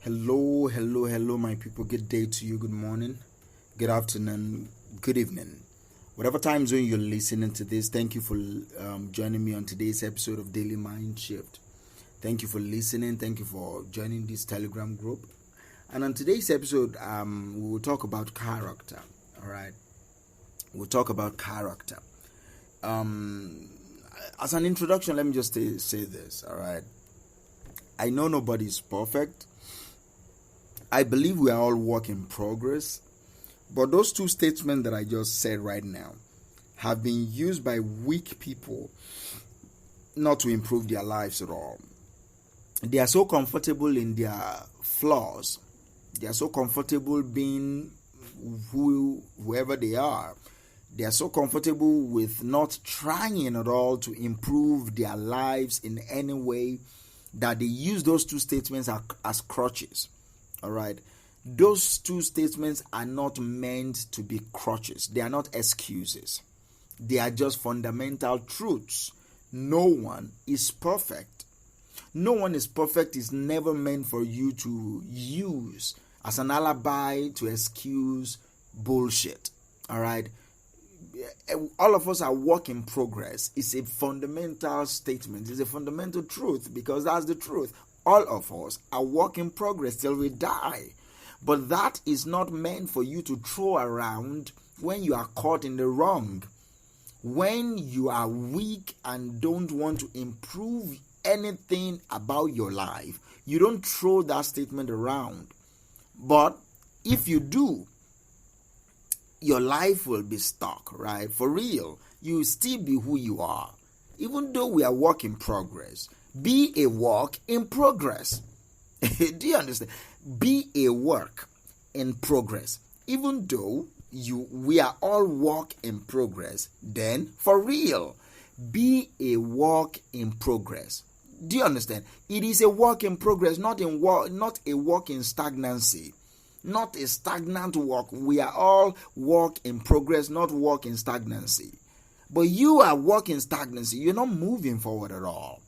Hello, my people. Good day to you. Good morning, good afternoon, good evening. Whatever time zone you're listening to this, thank you for joining me on today's episode of Daily Mind Shift. Thank you for listening. Thank you for joining this Telegram group. And on today's episode, we will talk about character. All right, we'll talk about character. As an introduction, let me just say this. All right, I know nobody is perfect. I believe we are all work in progress, but those two statements that I just said right now have been used by weak people not to improve their lives at all. They are so comfortable in their flaws. They are so comfortable being whoever they are. They are so comfortable with not trying at all to improve their lives in any way that they use those two statements as crutches. All right. Those two statements are not meant to be crutches. They are not excuses. They are just fundamental truths. No one is perfect. No one is perfect is never meant for you to use as an alibi to excuse bullshit. All right. All of us are work in progress. It's a fundamental statement. It's a fundamental truth because that's the truth. All of us are work in progress till we die. But that is not meant for you to throw around when you are caught in the wrong. When you are weak and don't want to improve anything about your life, you don't throw that statement around. But if you do, your life will be stuck, right? For real, you will still be who you are. Even though we are work in progress, be a work in progress. Do you understand? Be a work in progress. Even though we are all work in progress, then for real, be a work in progress. Do you understand? It is a work in progress, not a work in stagnancy. Not a stagnant work. We are all work in progress, not work in stagnancy. But you are work in stagnancy. You're not moving forward at all.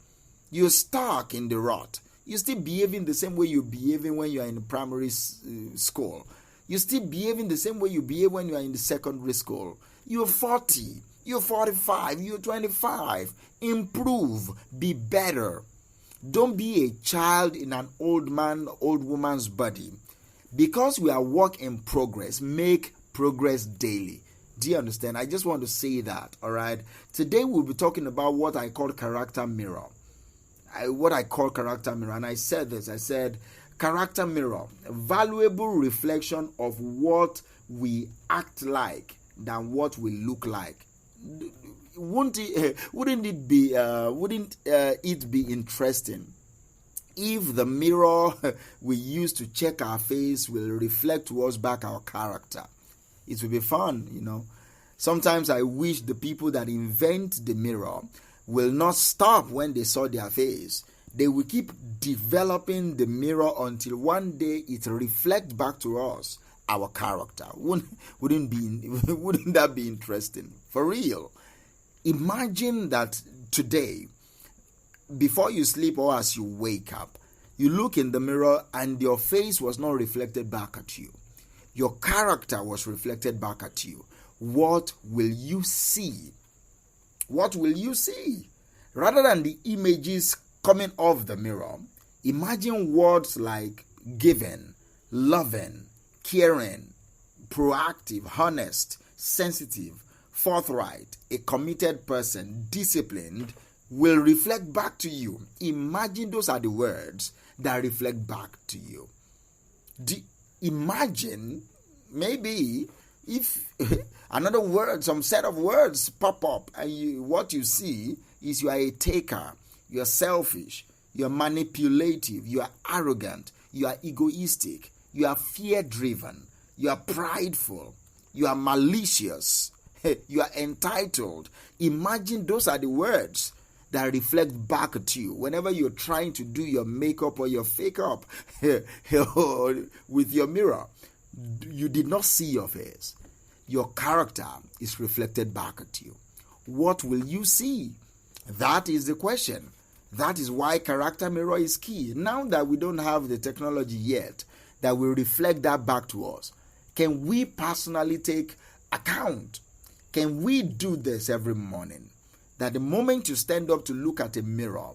You're stuck in the rut. You're still behaving the same way you're behaving when you are in primary school. You're still behaving the same way you behave when you are in the secondary school. You're 40. You're 45. You're 25. Improve. Be better. Don't be a child in an old woman's body. Because we are work in progress, make progress daily. Do you understand? I just want to say that, all right? Today we'll be talking about what I call character mirror. And I said this. I said, character mirror, a valuable reflection of what we act like than what we look like. Wouldn't it be interesting if the mirror we use to check our face will reflect to us back our character? It will be fun, you know. Sometimes I wish the people that invent the mirror will not stop when they saw their face. They will keep developing the mirror until one day it reflects back to us our character. Wouldn't that be interesting? For real. Imagine that today, before you sleep or as you wake up, you look in the mirror and your face was not reflected back at you. Your character was reflected back at you. What will you see? What will you see? Rather than the images coming off the mirror, imagine words like giving, loving, caring, proactive, honest, sensitive, forthright, a committed person, disciplined, will reflect back to you. Imagine those are the words that reflect back to you. Imagine maybe if another word, some set of words pop up and what you see is you are a taker, you are selfish, you are manipulative, you are arrogant, you are egoistic, you are fear-driven, you are prideful, you are malicious, you are entitled. Imagine those are the words that reflect back at you whenever you're trying to do your makeup or your fake up with your mirror. You did not see your face. Your character is reflected back at you. What will you see? That is the question. That is why character mirror is key. Now that we don't have the technology yet that will reflect that back to us, can we personally take account? Can we do this every morning? That the moment you stand up to look at a mirror,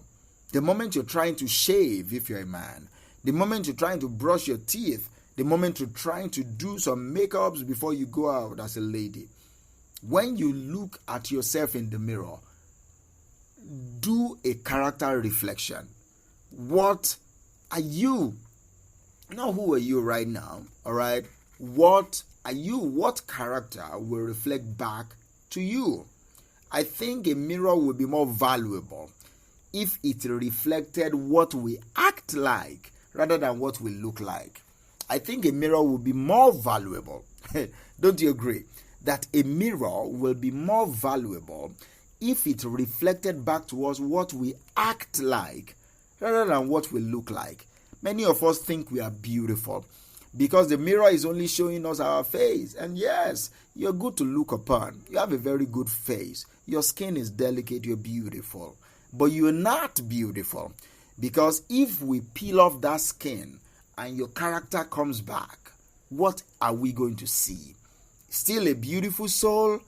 the moment you're trying to shave if you're a man, the moment you're trying to brush your teeth, the moment you're trying to do some makeups before you go out as a lady, when you look at yourself in the mirror, do a character reflection. What are you? Not who are you right now, all right? What are you? What character will reflect back to you? I think a mirror will be more valuable if it reflected what we act like rather than what we look like. I think a mirror will be more valuable. Don't you agree? That a mirror will be more valuable if it reflected back to us what we act like rather than what we look like. Many of us think we are beautiful because the mirror is only showing us our face. And yes, you're good to look upon. You have a very good face. Your skin is delicate. You're beautiful. But you're not beautiful, because if we peel off that skin and your character comes back, what are we going to see? Still a beautiful soul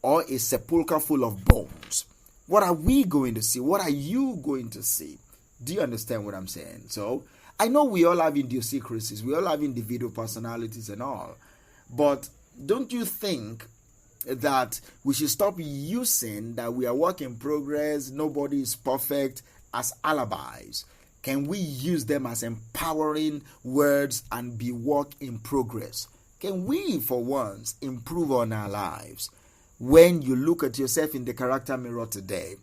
or a sepulchre full of bones? What are we going to see? What are you going to see? Do you understand what I'm saying? So, I know we all have idiosyncrasies. We all have individual personalities and all. But don't you think that we should stop using that we are work in progress, nobody is perfect, as alibis? Can we use them as empowering words and be work in progress? Can we, for once, improve on our lives? When you look at yourself in the character mirror today,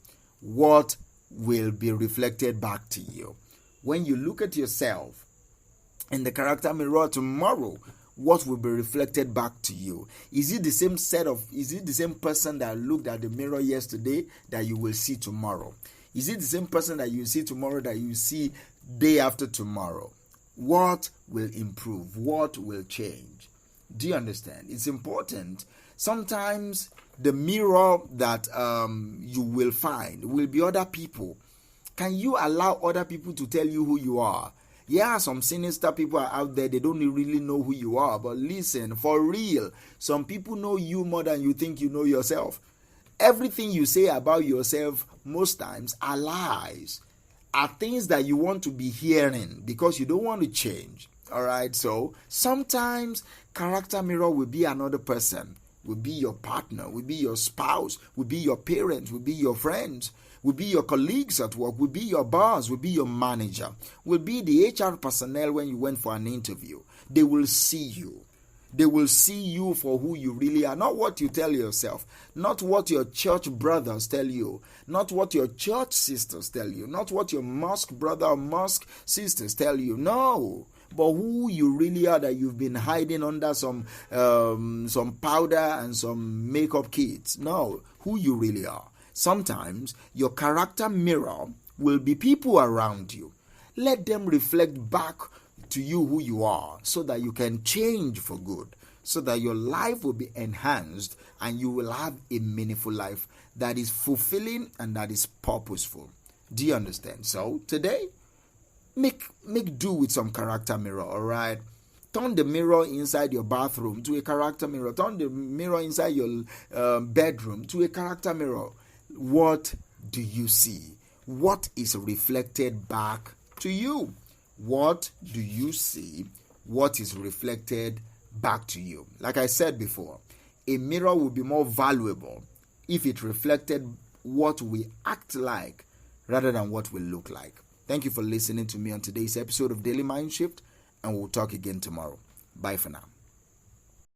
what will be reflected back to you? When you look at yourself in the character mirror tomorrow, what will be reflected back to you? Is it the same person that looked at the mirror yesterday that you will see tomorrow? Is it the same person that you see tomorrow that you see day after tomorrow? What will improve? What will change? Do you understand? It's important. Sometimes the mirror that you will find will be other people. Can you allow other people to tell you who you are? Yeah, some sinister people are out there. They don't really know who you are. But listen, for real, some people know you more than you think you know yourself. Everything you say about yourself most times are lies, are things that you want to be hearing because you don't want to change. All right, so sometimes character mirror will be another person, will be your partner, will be your spouse, will be your parents, will be your friends, will be your colleagues at work, will be your boss, will be your manager, will be the HR personnel when you went for an interview. They will see you. They will see you for who you really are, not what you tell yourself, not what your church brothers tell you, not what your church sisters tell you, not what your mosque brother or mosque sisters tell you. No, but who you really are, that you've been hiding under some powder and some makeup kits. No, who you really are. Sometimes your character mirror will be people around you. Let them reflect back to you who you are, so that you can change for good, so that your life will be enhanced and you will have a meaningful life that is fulfilling and that is purposeful. Do you understand? So today, make do with some character mirror, all right? Turn the mirror inside your bathroom to a character mirror. Turn the mirror inside your bedroom to a character mirror. What do you see? What is reflected back to you? What do you see? What is reflected back to you? Like I said before, a mirror will be more valuable if it reflected what we act like rather than what we look like. Thank you for listening to me on today's episode of Daily Mind Shift, and we'll talk again tomorrow. Bye for now.